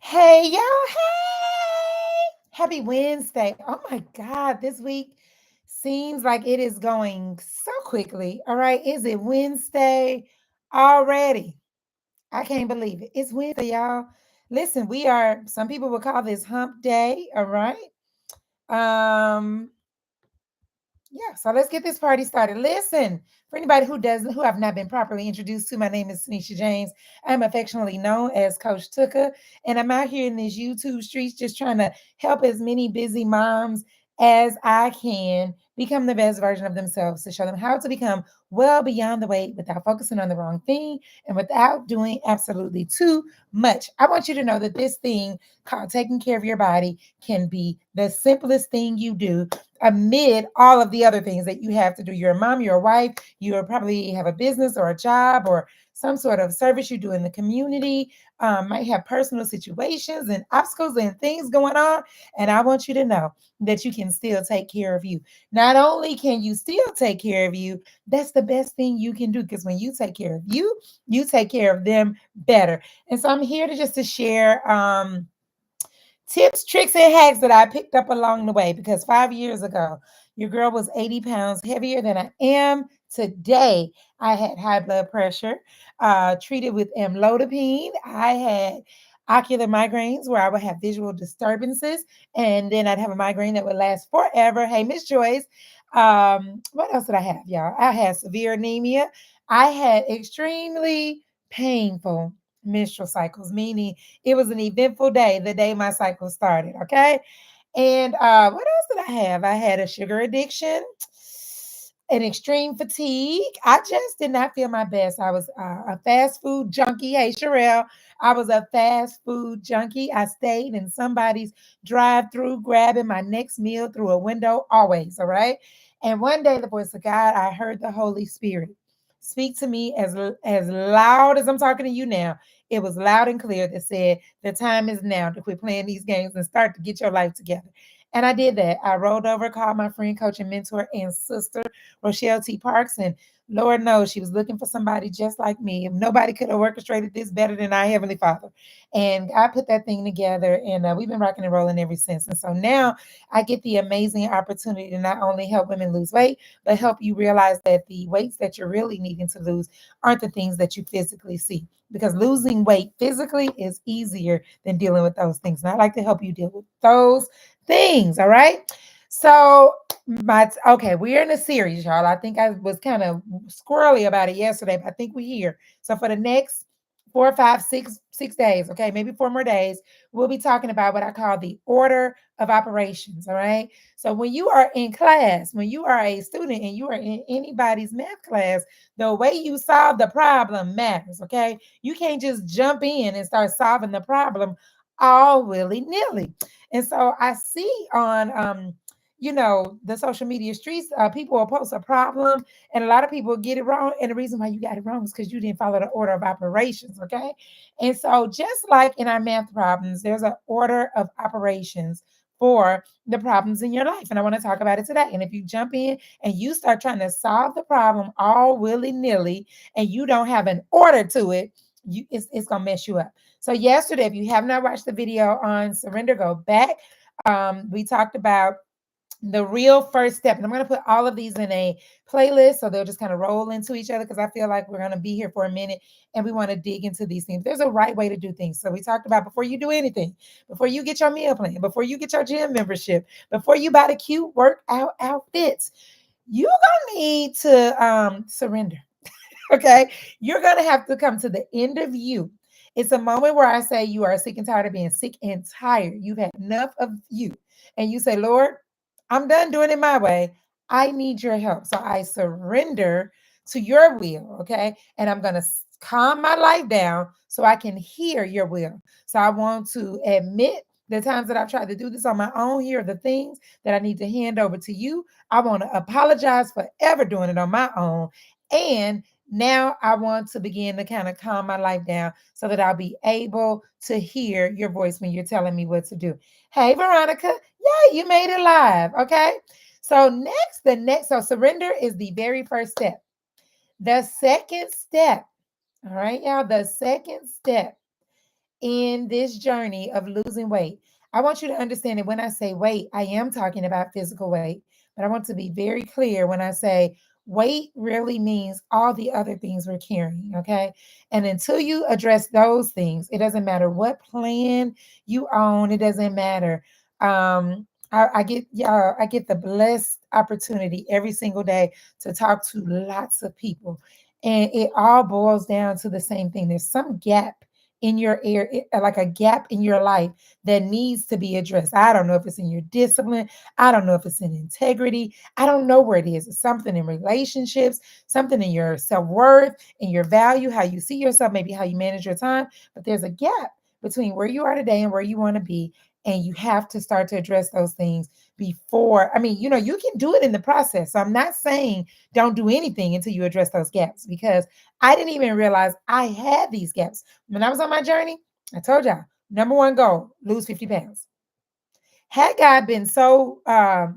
Hey, y'all. Hey. Happy Wednesday. Oh my God. This week seems like it is going so quickly. All right. Is it Wednesday already? I can't believe it. It's Wednesday, y'all. Listen, some people would call this hump day. All right. Um, yeah, so let's get this party started. Listen, for anybody who have not been properly introduced to, my name is Tanisha James. I'm affectionately known as Coach Tooker, and I'm out here in these YouTube streets just trying to help as many busy moms as I can become the best version of themselves to show them how to become well beyond the weight without focusing on the wrong thing and without doing absolutely too much. I want you to know that this thing called taking care of your body can be the simplest thing you do amid all of the other things that you have to do. You're a mom, you're a wife, you probably have a business or a job or some sort of service you do in the community, might have personal situations and obstacles and things going on. And I want you to know that you can still take care of you. Not only can you still take care of you, that's the best thing you can do because when you take care of you, you take care of them better. And so I'm here to share tips, tricks, and hacks that I picked up along the way because 5 years ago, your girl was 80 pounds heavier than I am today. I had high blood pressure, treated with amlodipine. I had ocular migraines where I would have visual disturbances, and then I'd have a migraine that would last forever. Hey, Miss Joyce. What else did I have, y'all? I had severe anemia. I had extremely painful menstrual cycles, meaning it was an eventful day, the day my cycle started. Okay. And what else did I have? I had a sugar addiction, an extreme fatigue. I just did not feel my best. I was a fast food junkie. Hey, Sherelle, I was a fast food junkie. I stayed in somebody's drive through, grabbing my next meal through a window, always. All right. And one day, the voice of God, I heard the Holy Spirit speak to me as loud as I'm talking to you now. It was loud and clear that said, the time is now to quit playing these games and start to get your life together. And I did that. I rolled over, called my friend, coach, and mentor, and sister, Rochelle T. Parks. And Lord knows she was looking for somebody just like me. Nobody could have orchestrated this better than our Heavenly Father. And I put that thing together, and we've been rocking and rolling ever since. And so now I get the amazing opportunity to not only help women lose weight, but help you realize that the weights that you're really needing to lose aren't the things that you physically see because losing weight physically is easier than dealing with those things. And I like to help you deal with those things. All right. So, we're in a series, y'all. I think I was kind of squirrely about it yesterday, but I think we're here. So, for the next 4, 5, 6 days, okay, maybe 4 more days, we'll be talking about what I call the order of operations. All right. So, when you are in class, when you are a student and you are in anybody's math class, the way you solve the problem matters. Okay. You can't just jump in and start solving the problem all willy nilly. And so I see on, the social media streets, people will post a problem and a lot of people get it wrong. And the reason why you got it wrong is because you didn't follow the order of operations. Okay. And so just like in our math problems, there's an order of operations for the problems in your life. And I want to talk about it today. And if you jump in and you start trying to solve the problem all willy nilly and you don't have an order to it, it's going to mess you up. So, yesterday, if you have not watched the video on surrender, go back. We talked about the real first step. And I'm going to put all of these in a playlist so they'll just kind of roll into each other because I feel like we're going to be here for a minute and we want to dig into these things. There's a right way to do things. So we talked about before you do anything, before you get your meal plan, before you get your gym membership, before you buy the cute workout outfits, you're going to need to surrender. Okay. You're going to have to come to the end of you. It's a moment where I say you are sick and tired of being sick and tired. You've had enough of you. And you say, Lord, I'm done doing it my way. I need your help. So I surrender to your will. Okay. And I'm going to calm my life down so I can hear your will. So I want to admit the times that I've tried to do this on my own. Here are the things that I need to hand over to you. I want to apologize for ever doing it on my own. And now I want to begin to kind of calm my life down so that I'll be able to hear your voice when you're telling me what to do. Hey, Veronica. Yeah, you made it live. Okay. So so surrender is the very first step. The second step, all right, y'all, the second step in this journey of losing weight, I want you to understand that when I say weight, I am talking about physical weight, but I want to be very clear when I say weight really means all the other things we're carrying, okay? And until you address those things, it doesn't matter what plan you own, it doesn't matter. I get the blessed opportunity every single day to talk to lots of people, and it all boils down to the same thing. There's some gap in your air, like a gap in your life that needs to be addressed. I don't know if it's in your discipline. I don't know if it's in integrity. I don't know where it is. It's something in relationships, something in your self worth, in your value, how you see yourself, maybe how you manage your time. But there's a gap between where you are today and where you want to be. And you have to start to address those things before. I mean, you can do it in the process. So I'm not saying don't do anything until you address those gaps, because I didn't even realize I had these gaps. When I was on my journey, I told y'all, number one goal, lose 50 pounds. Had God been so I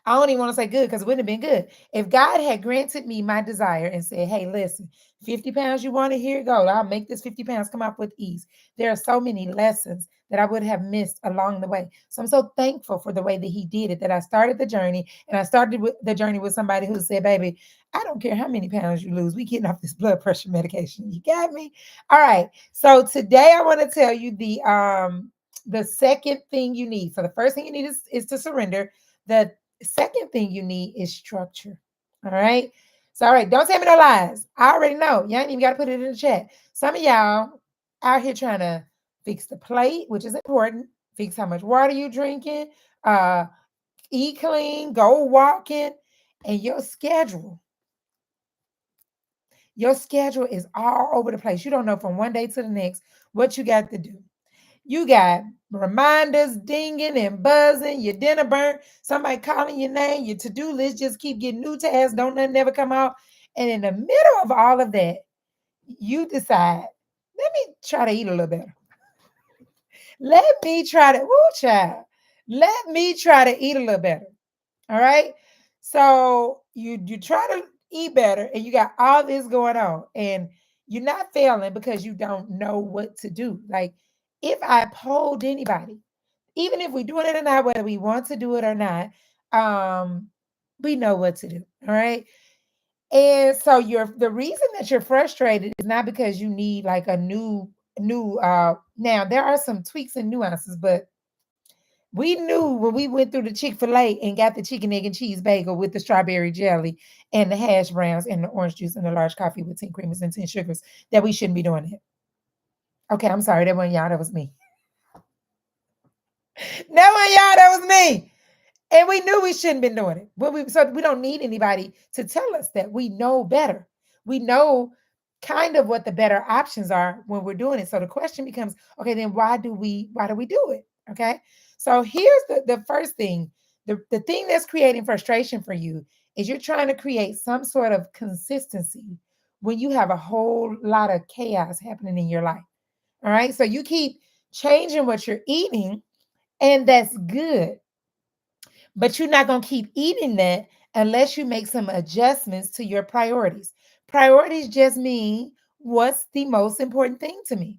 don't even want to say good, because it wouldn't have been good. If God had granted me my desire and said, hey, listen, 50 pounds you want it, here you go. I'll make this 50 pounds come off with ease. There are so many lessons that I would have missed along the way. So I'm so thankful for the way that he did it, that I started the journey, and I started with the journey with somebody who said, baby, I don't care how many pounds you lose. We getting off this blood pressure medication. You got me? All right. So today I want to tell you the second thing you need. So the first thing you need is to surrender. The second thing you need is structure. All right. So, all right, don't tell me no lies. I already know. You ain't even got to put it in the chat. Some of y'all out here trying to fix the plate, which is important. Fix how much water you drinking. Uh, Eat clean. Go walking. And your schedule. Your schedule is all over the place. You don't know from one day to the next what you got to do. You got reminders dinging and buzzing, your dinner burnt, somebody calling your name, your to-do list just keep getting new tasks, don't nothing ever come out. And in the middle of all of that, you decide, let me try to eat a little better. Let me try to, woo child, let me try to eat a little better. All right. So you try to eat better, and you got all this going on, and you're not failing because you don't know what to do. Like, if I polled anybody, even if we're doing it or not, whether we want to do it or not, um, we know what to do. All right. And so the reason that you're frustrated is not because you need like a new now there are some tweaks and nuances, but we knew when we went through the Chick-fil-A and got the chicken, egg, and cheese bagel with the strawberry jelly and the hash browns and the orange juice and the large coffee with 10 creamers and 10 sugars that we shouldn't be doing it. Okay, I'm sorry. That wasn't y'all. That was me. That wasn't y'all. That was me. And we knew we shouldn't been doing it. So we don't need anybody to tell us that. We know better. We know kind of what the better options are when we're doing it. So the question becomes, okay, then why do we do it? Okay. So here's the first thing. The thing that's creating frustration for you is you're trying to create some sort of consistency when you have a whole lot of chaos happening in your life. All right. So you keep changing what you're eating, and that's good. But you're not going to keep eating that unless you make some adjustments to your priorities. Priorities just mean, what's the most important thing to me?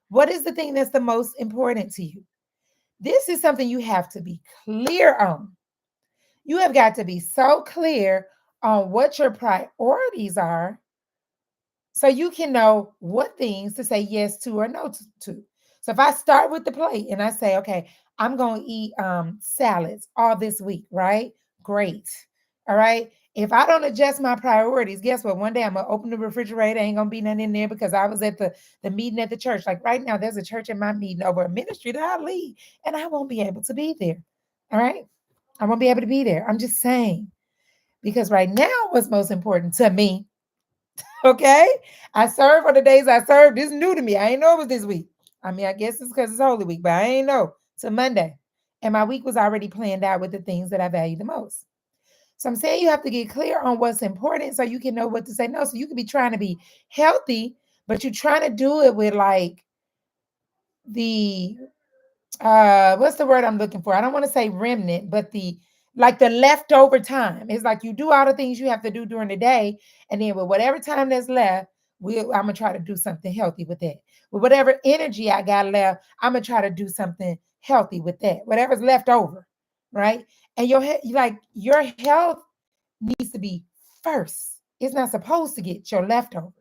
What is the thing that's the most important to you? This is something you have to be clear on. You have got to be so clear on what your priorities are so you can know what things to say yes to or no to. So if I start with the plate and I say, okay, I'm going to eat salads all this week, right? Great. All right. If I don't adjust my priorities, guess what? One day I'm gonna open the refrigerator, ain't gonna be nothing in there because I was at the meeting at the church. Like right now, there's a church in my meeting over a ministry that I lead, and I won't be able to be there. All right. I won't be able to be there. I'm just saying, because right now, what's most important to me, okay? I serve on the days I serve. This is new to me. I ain't know it was this week. I mean, I guess it's because it's Holy Week, but I ain't know till Monday. And my week was already planned out with the things that I value the most. So I'm saying you have to get clear on what's important so you can know what to say no. So you could be trying to be healthy, but you're trying to do it with like the what's the word I'm looking for? I don't want to say remnant, but the leftover time. It's like you do all the things you have to do during the day, and then with whatever time that's left, I'm gonna try to do something healthy with that. with whatever energy I got left, I'm gonna try to do something healthy with that, whatever's left over, right? And your health needs to be first. It's not supposed to get your leftovers.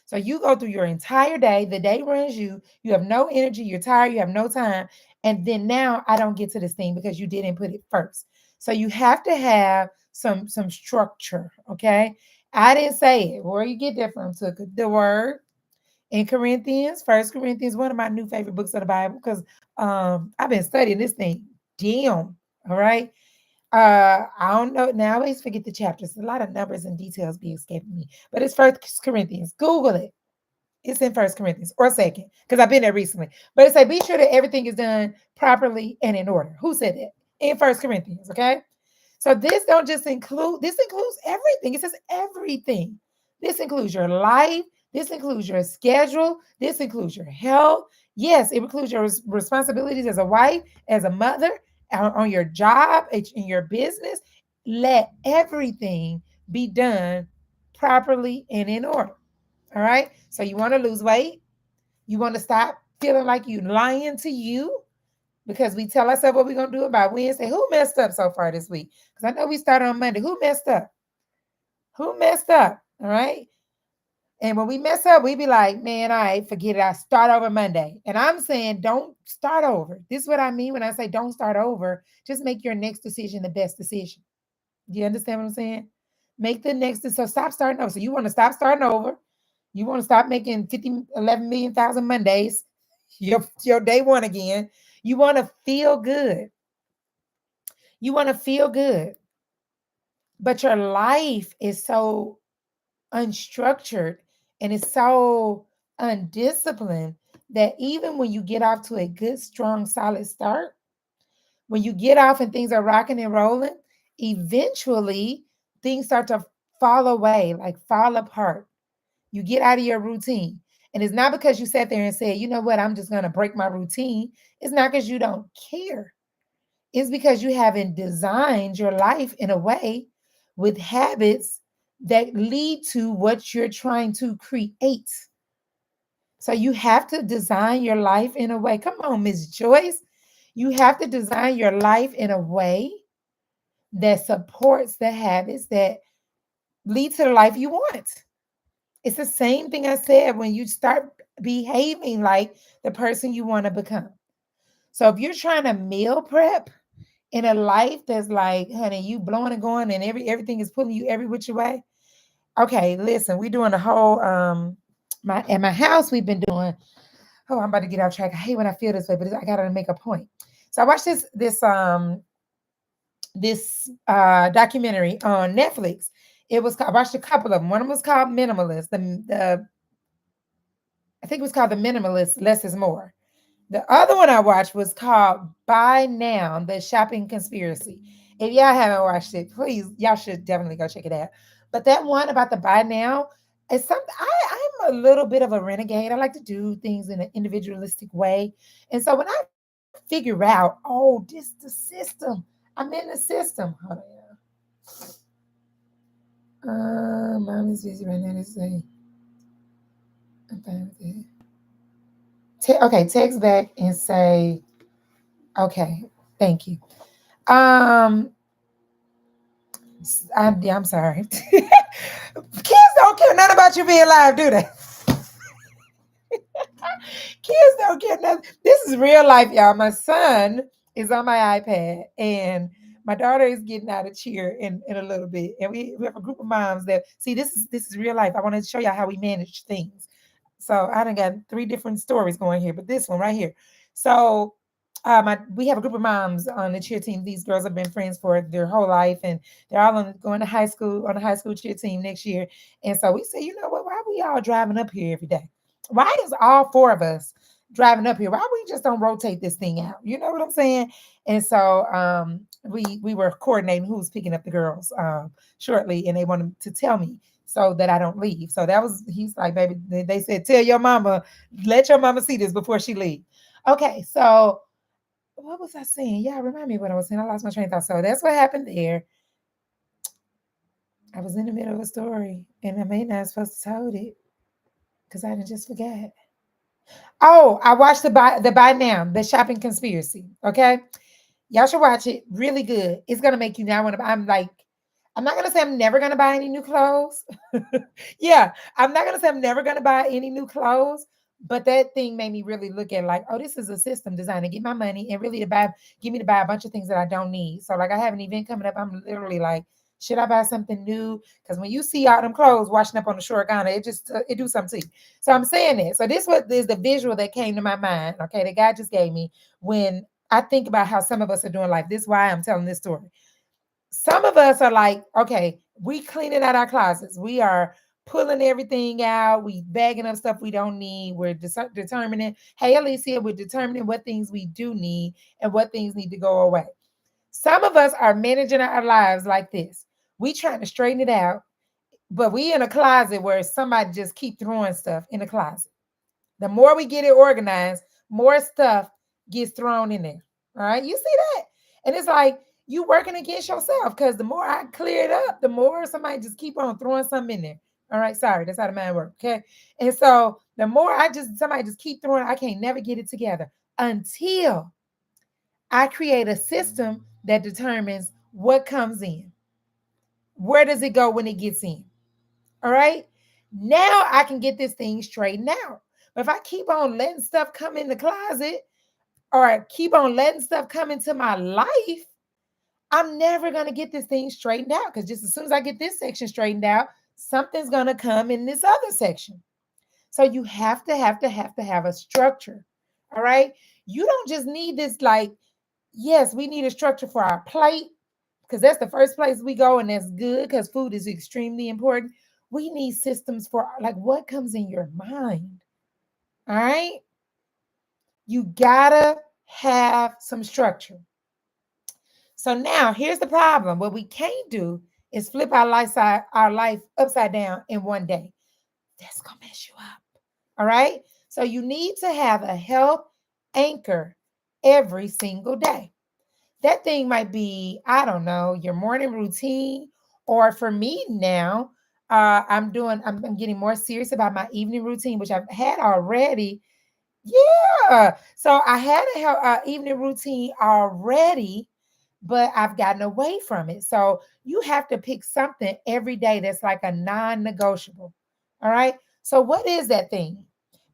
So you go through your entire day, the day runs you have no energy, you're tired, you have no time. And then now I don't get to this thing because you didn't put it first. So you have to have some structure, okay? I didn't say it. Where you get that from? Took the word in Corinthians, First Corinthians, one of my new favorite books of the Bible, because I've been studying this thing. Damn. All right. I don't know. Now I always forget the chapters. A lot of numbers and details be escaping me. But it's First Corinthians. Google it. It's in First Corinthians or second, because I've been there recently. But it say be sure that everything is done properly and in order. Who said that? In First Corinthians, okay? So this don't just include, this includes everything. It says everything. This includes your life. This includes your schedule. This includes your health. Yes, it includes your responsibilities as a wife, as a mother, on your job, in your business. Let everything be done properly and in order. All right. So you want to lose weight. You want to stop feeling like you lying to you because we tell ourselves what we're going to do about Wednesday. Who messed up so far this week? Because I know we started on Monday. Who messed up? Who messed up? All right. And when we mess up, we be like, man, I forget it. I start over Monday. And I'm saying, don't start over. This is what I mean when I say don't start over. Just make your next decision the best decision. Do you understand what I'm saying? Make the next, so stop starting over. So you want to stop starting over. You want to stop making 50, 11 million thousand Mondays, your day one again. You want to feel good. You want to feel good. But your life is so unstructured and it's so undisciplined that even when you get off to a good, strong, solid start, when you get off and things are rocking and rolling, eventually things start to fall away, like fall apart. You get out of your routine. And it's not because you sat there and said, you know what, I'm just going to break my routine. It's not because you don't care. It's because you haven't designed your life in a way with habits that lead to what you're trying to create. So you have to design your life in a way. Come on, Miss Joyce. You have to design your life in a way that supports the habits that lead to the life you want. It's the same thing I said when you start behaving like the person you want to become. So if you're trying to meal prep in a life that's like, honey, you blowing and going and everything is pulling you every which way. Okay, listen, we're doing a whole my at my house we've been doing. Oh, I'm about to get off track. I hate when I feel this way, but I gotta make a point. So I watched this documentary on Netflix. It was I watched a couple of them. One of them was called Minimalist. The I think it was called The Minimalist. Less is more. The other one I watched was called Buy Now, The Shopping Conspiracy. If y'all haven't watched it, please, y'all should definitely go check it out. But that one about the Buy Now is something I'm a little bit of a renegade. I like to do things in an individualistic way. And so when I figure out, oh, this the system. I'm in the system. Hold on, yeah. Mom is busy right now. Let's say, I'm fine with it. Okay, text back and say, okay, thank you. Um, I'm sorry. Kids don't care nothing about you being live, do they? Kids don't care nothing. This is real life, y'all. My son is on my iPad, and my daughter is getting out of cheer in a little bit. And we have a group of moms that see this is real life. I want to show y'all how we manage things. So I done got 3 different stories going here, but this one right here. So we have a group of moms on the cheer team. These girls have been friends for their whole life, and they're all going to high school on the high school cheer team next year. And so we say, you know what? Why are we all driving up here every day? Why is all 4 of us driving up here? Why we just don't rotate this thing out? You know what I'm saying? And so we were coordinating who's picking up the girls shortly, and they wanted to tell me so that I don't leave. So that was he's like, baby, they said, tell your mama, let your mama see this before she leave. Okay, so what was I saying? Yeah, remind me what I was saying. I lost my train of thought. So that's what happened there. I was in the middle of a story, and I may not have supposed to told it because I didn't just forget. Oh, I watched the Buy Now, the shopping conspiracy. Okay. Y'all should watch it. Really good. It's gonna make you now want to. I'm like, I'm not gonna say I'm never gonna buy any new clothes. Yeah, I'm not gonna say I'm never gonna buy any new clothes, but that thing made me really look at like, oh, this is a system designed to get my money and really to buy, get me to buy a bunch of things that I don't need. So like, I have an event coming up. I'm literally like, should I buy something new? Because when you see all them clothes washing up on the shore counter, it just it do something to you. So I'm saying that. So this what is the visual that came to my mind. Okay, that God just gave me when I think about how some of us are doing life. This is why I'm telling this story. Some of us are like, okay, we cleaning out our closets. We are pulling everything out. We bagging up stuff we don't need. We're determining, hey, Alicia, we're determining what things we do need and what things need to go away. Some of us are managing our lives like this. We trying to straighten it out, but we in a closet where somebody just keep throwing stuff in the closet. The more we get it organized, more stuff gets thrown in there. All right. You see that? And it's like you working against yourself because the more I clear it up, the more somebody just keep on throwing something in there. All right. Sorry. That's how the mind works. Okay. And so the more somebody just keep throwing, I can't never get it together until I create a system that determines what comes in. Where does it go when it gets in? All right. Now I can get this thing straightened out. But if I keep on letting stuff come in the closet or I keep on letting stuff come into my life, I'm never going to get this thing straightened out because just as soon as I get this section straightened out, something's going to come in this other section. So you have a structure. All right. You don't just need this, like, yes, we need a structure for our plate because that's the first place we go, and that's good because food is extremely important. We need systems for like what comes in your mind. All right. You gotta have some structure. So now here's the problem. What we can't do is flip our life upside down in one day. That's gonna mess you up. All right. So you need to have a health anchor every single day. That thing might be, I don't know, your morning routine. Or for me now, I'm getting more serious about my evening routine, which I've had already. Yeah. So I had a evening routine already, but I've gotten away from it. So you have to pick something every day that's like a non-negotiable. All right. So what is that thing?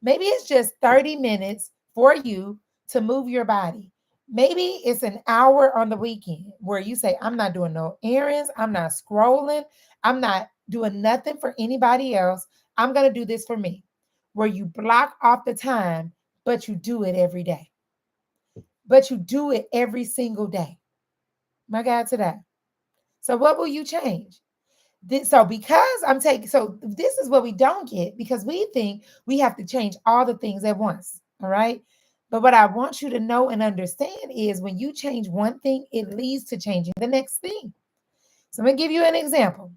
Maybe it's just 30 minutes for you to move your body. Maybe it's an hour on the weekend where you say, I'm not doing no errands, I'm not scrolling, I'm not doing nothing for anybody else. I'm going to do this for me. Where you block off the time, but you do it every day. But you do it every single day. My God, today. So what will you change? So because I'm taking, so this is what we don't get because we think we have to change all the things at once. All right. But what I want you to know and understand is when you change one thing, it leads to changing the next thing. So I'm going to give you an example.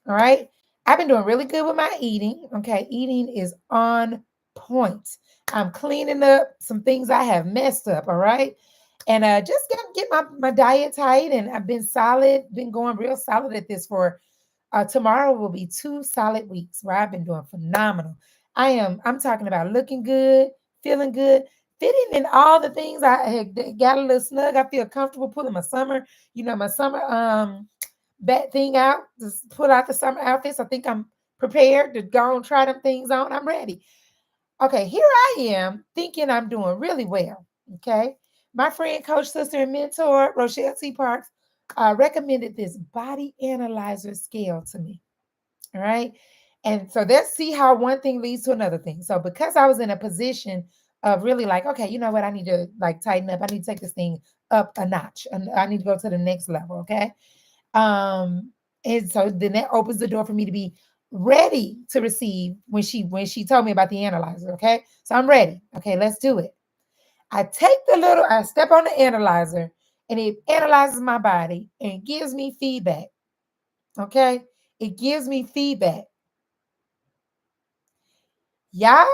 All right. I've been doing really good with my eating. Okay. Eating is on point. I'm cleaning up some things I have messed up. All right. And just got to get my diet tight. And I've been solid, been going real solid at this for tomorrow will be 2 solid weeks where I've been doing phenomenal. I'm talking about looking good, feeling good, fitting in all the things I had got a little snug. I feel comfortable pulling my summer that thing out, just put out the summer outfits. I think I'm prepared to go and try them things on. I'm ready. Okay, here I am thinking I'm doing really well. Okay. My friend, coach, sister, and mentor, Rochelle T. Parks, recommended this body analyzer scale to me. All right. And so let's see how one thing leads to another thing. So because I was in a position of really like, okay, you know what? I need to like tighten up. I need to take this thing up a notch. And I need to go to the next level. Okay. Um, and so then that opens the door for me to be ready to receive when she told me about the analyzer. Okay. So I'm ready. Okay, let's do it. I step on the analyzer and it analyzes my body and gives me feedback. Okay. It gives me feedback. Y'all,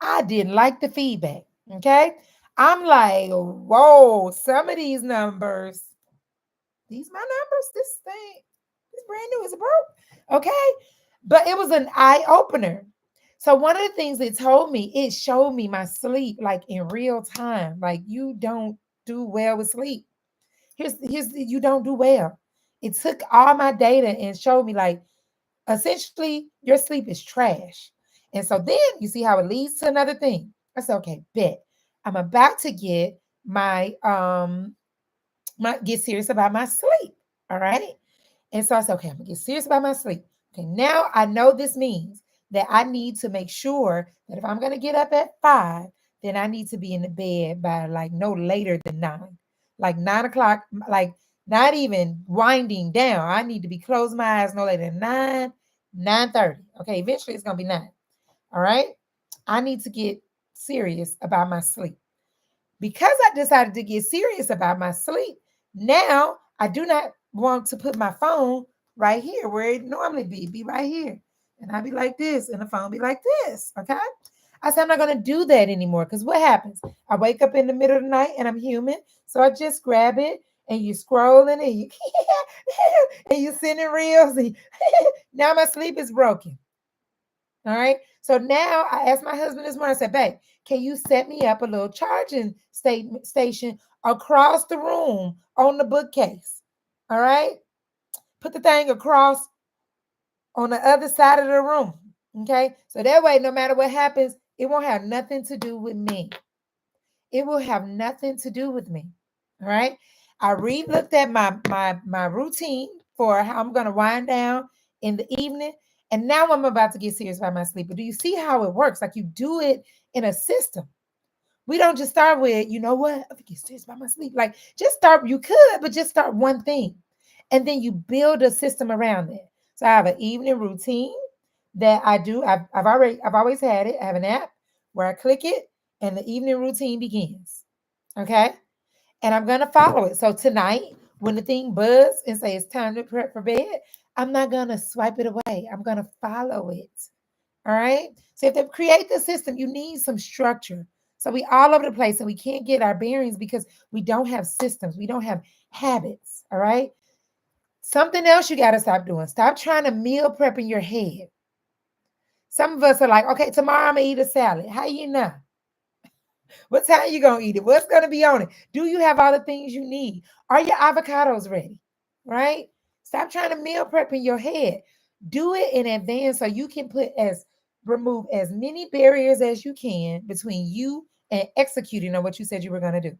I didn't like the feedback. Okay. I'm like, whoa, some of these numbers, these my numbers, this thing, it's brand new, it's broke. Okay. But it was an eye opener. So one of the things it told me, it showed me my sleep like in real time. Like you don't do well with sleep. You don't do well. It took all my data and showed me like essentially your sleep is trash. And so then you see how it leads to another thing. I said, okay, bet. I'm about to get get serious about my sleep. All right. And so I said, okay, I'm gonna get serious about my sleep. Okay, now I know this means that I need to make sure that if I'm gonna get up at 5, then I need to be in the bed by like no later than 9. Like 9 o'clock, like not even winding down. I need to be closing my eyes no later than 9, 9:30. Okay, eventually it's gonna be 9. All right. I need to get serious about my sleep. Because I decided to get serious about my sleep, now I do not want to put my phone right here where it normally be right here. And I'd be like this, and the phone be like this. Okay. I said, I'm not going to do that anymore because what happens? I wake up in the middle of the night and I'm human. So I just grab it and you scrolling and you and you sending reels. And now my sleep is broken. All right. So now I asked my husband this morning, I said, babe, can you set me up a little charging station across the room on the bookcase? All right. Put the thing across on the other side of the room. Okay. So that way, no matter what happens, it won't have nothing to do with me. It will have nothing to do with me. All right. I re-looked at my routine for how I'm gonna wind down in the evening. And now I'm about to get serious about my sleep. But do you see how it works? Like you do it in a system. We don't just start with, you know what? I'm gonna get serious about my sleep. Like just start, you could, but just start one thing. And then you build a system around it. So I have an evening routine that I do. I've always had it. I have an app where I click it and the evening routine begins. Okay. And I'm gonna follow it. So tonight, when the thing buzz and say it's time to prep for bed, I'm not gonna swipe it away. I'm gonna follow it. All right. So if they create the system, you need some structure. So we all over the place and we can't get our bearings because we don't have systems. We don't have habits. All right. Something else you got to stop doing. Stop trying to meal prep in your head. Some of us are like, okay, tomorrow I'm gonna eat a salad. How you know? What time you gonna eat it? What's gonna be on it? Do you have all the things you need? Are your avocados ready? Right? Stop trying to meal prep in your head. Do it in advance so you can remove as many barriers as you can between you and executing on what you said you were gonna do.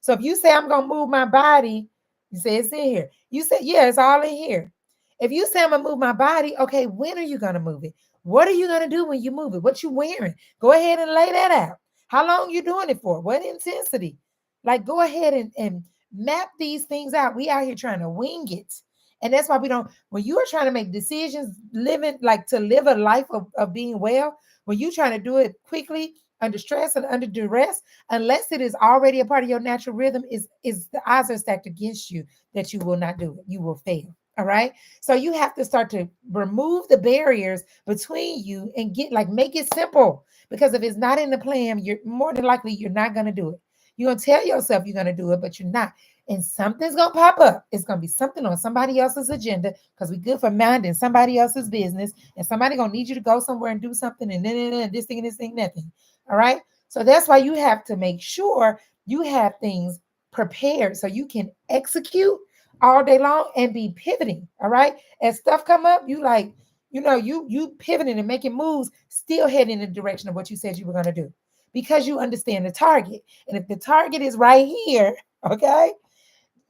So if you say I'm gonna move my body, you say it's in here. You say, yeah, it's all in here. If you say I'm gonna move my body, okay, when are you gonna move it? What are you gonna do when you move it? What you wearing? Go ahead and lay that out. How long you doing it for? What intensity? Like go ahead and map these things out. We out here trying to wing it. And that's why we don't, when you are trying to make decisions, living like to live a life of being well, when you trying to do it quickly, under stress and under duress, unless it is already a part of your natural rhythm, is the odds are stacked against you that you will not do it. You will fail. All right. So you have to start to remove the barriers between you and get like make it simple. Because if it's not in the plan, you're more than likely you're not gonna do it. You're gonna tell yourself you're gonna do it, but you're not. And something's gonna pop up. It's gonna be something on somebody else's agenda because we good for minding somebody else's business, and somebody gonna need you to go somewhere and do something, and then this thing and this thing, nothing. All right. So that's why you have to make sure you have things prepared so you can execute all day long and be pivoting. All right. As stuff come up, you like, you pivoting and making moves, still heading in the direction of what you said you were going to do because you understand the target. And if the target is right here, okay,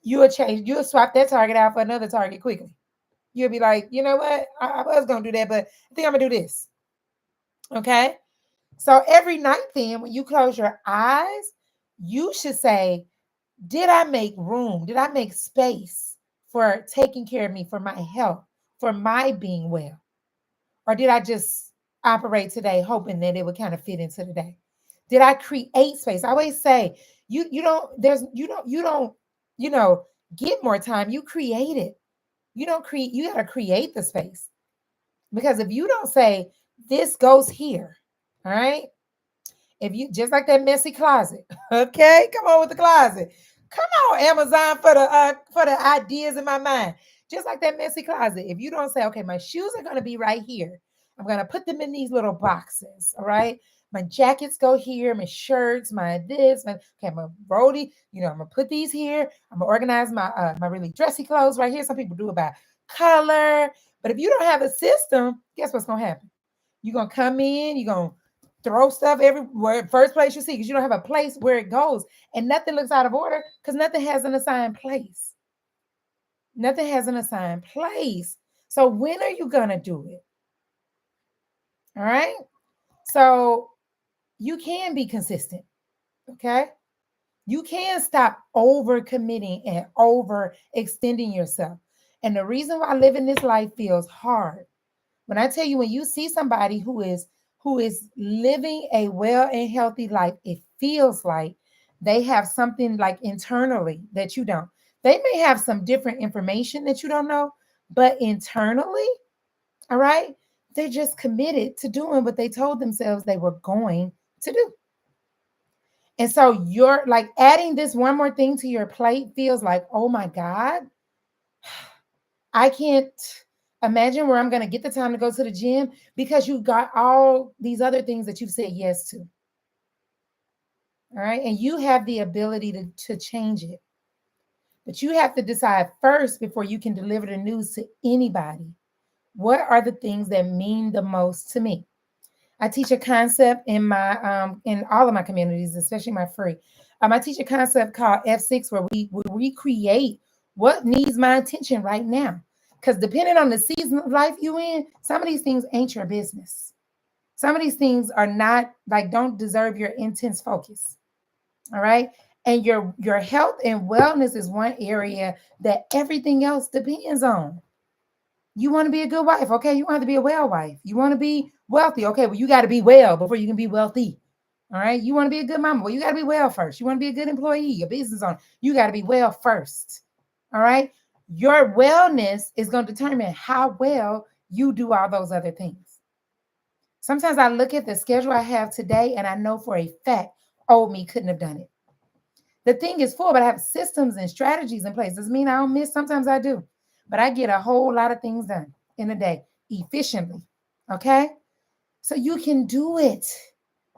you'll swap that target out for another target quickly. You'll be like, you know what? I was going to do that, but I think I'm going to do this. Okay. So every night, then, when you close your eyes, you should say, did I make room? Did I make space for taking care of me, for my health, for my being well? Or did I just operate today hoping that it would kind of fit into the day? Did I create space? I always say, you don't, you know, get more time. You create it. You don't create, you got to create the space. Because if you don't say, this goes here, all right? If you just like that messy closet, okay, come on with the closet. Come on, Amazon for the ideas in my mind. Just like that messy closet. If you don't say, okay, my shoes are gonna be right here. I'm going to put them in these little boxes. All right. My jackets go here, my shirts, my this, okay, my roadie, I'm gonna put these here. I'm gonna organize my really dressy clothes right here. Some people do it by color, but if you don't have a system, guess what's gonna happen? You're gonna come in, you're gonna throw stuff everywhere, first place you see, because you don't have a place where it goes, and nothing looks out of order because nothing has an assigned place. Nothing has an assigned place. So when are you gonna do it? All right. So you can be consistent. Okay. You can stop over committing and over extending yourself. And the reason why living this life feels hard, when I tell you, when you see somebody who is living a well and healthy life, it feels like they have something like internally that you don't. They may have some different information that you don't know, but internally, all right, they're just committed to doing what they told themselves they were going to do. And so you're like adding this one more thing to your plate feels like, oh my God, I can't imagine where I'm going to get the time to go to the gym because you got all these other things that you've said yes to. All right. And you have the ability to change it. But you have to decide first before you can deliver the news to anybody. What are the things that mean the most to me? I teach a concept in all of my communities, especially my free. I teach a concept called F6 where we recreate what needs my attention right now. Because depending on the season of life you in, some of these things ain't your business. Some of these things are not like don't deserve your intense focus. All right. And your health and wellness is one area that everything else depends on. You want to be a good wife, okay? You want to be a well wife. You want to be wealthy, okay? Well, you got to be well before you can be wealthy. All right. You want to be a good mama. Well, you got to be well first. You want to be a good employee, a business owner. You got to be well first. All right. Your wellness is going to determine how well you do all those other things. Sometimes I look at the schedule I have today and I know for a fact old me couldn't have done it. The thing is full, but I have systems and strategies in place. Doesn't mean I don't miss. Sometimes I do, but I get a whole lot of things done in a day efficiently. Okay. So you can do it.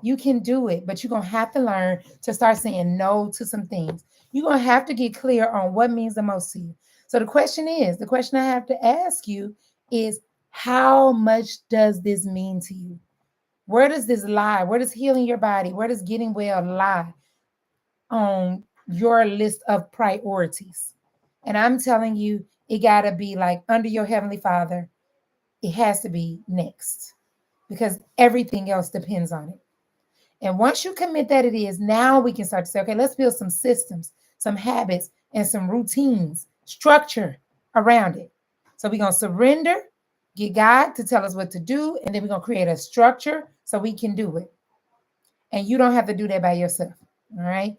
You can do it, but you're going to have to learn to start saying no to some things. You're going to have to get clear on what means the most to you. So the question I have to ask you is, how much does this mean to you? Where does this lie? Where does healing your body? Where does getting well lie on your list of priorities? And I'm telling you, it got to be like under your Heavenly Father. It has to be next because everything else depends on it. And once you commit that it is, now we can start to say, okay, let's build some systems, some habits, and some routines, structure around it. So we're going to surrender, get God to tell us what to do, and then we're going to create a structure so we can do it. And you don't have to do that by yourself. All right.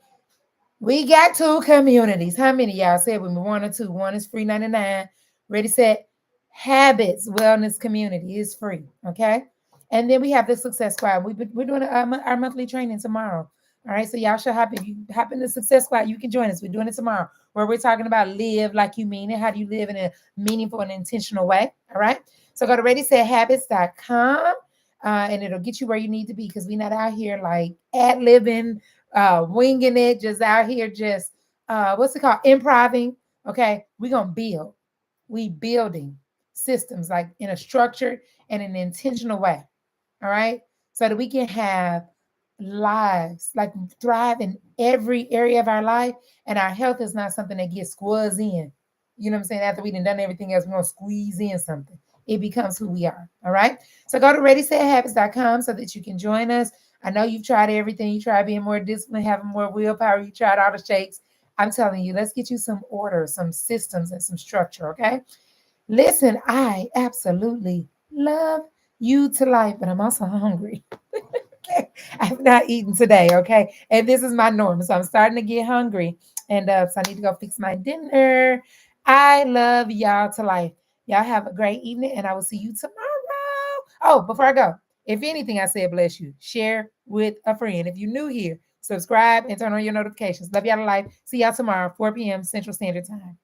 We got two communities. How many y'all said with me? One or two? One is free 99. Ready, set, habits, wellness community is free. Okay. And then we have the Success Squad. We're doing our monthly training tomorrow. All right. So y'all should hop if you hop in the Success Squad, you can join us. We're doing it tomorrow where we're talking about live like you mean it. How do you live in a meaningful and intentional way? All right. So go to readysethabits.com and it'll get you where you need to be because we're not out here like ad libbing, winging it, just out here, just what's it called? Improving. Okay. We're going to build. We building systems like in a structured and an intentional way. All right. So that we can have lives, like thrive in every area of our life. And our health is not something that gets squeezed in. You know what I'm saying? After we done everything else, we're going to squeeze in something. It becomes who we are. All right. So go to readysethabits.com so that you can join us. I know you've tried everything. You tried being more disciplined, having more willpower. You tried all the shakes. I'm telling you, let's get you some order, some systems, and some structure. Okay. Listen, I absolutely love you to life, but I'm also hungry. Okay. I've not eaten today, okay? And this is my norm. So I'm starting to get hungry. And so I need to go fix my dinner. I love y'all to life. Y'all have a great evening, and I will see you tomorrow. Oh, before I go, if anything I said bless you, share with a friend. If you're new here, subscribe and turn on your notifications. Love y'all to life. See y'all tomorrow, 4 p.m. Central Standard Time.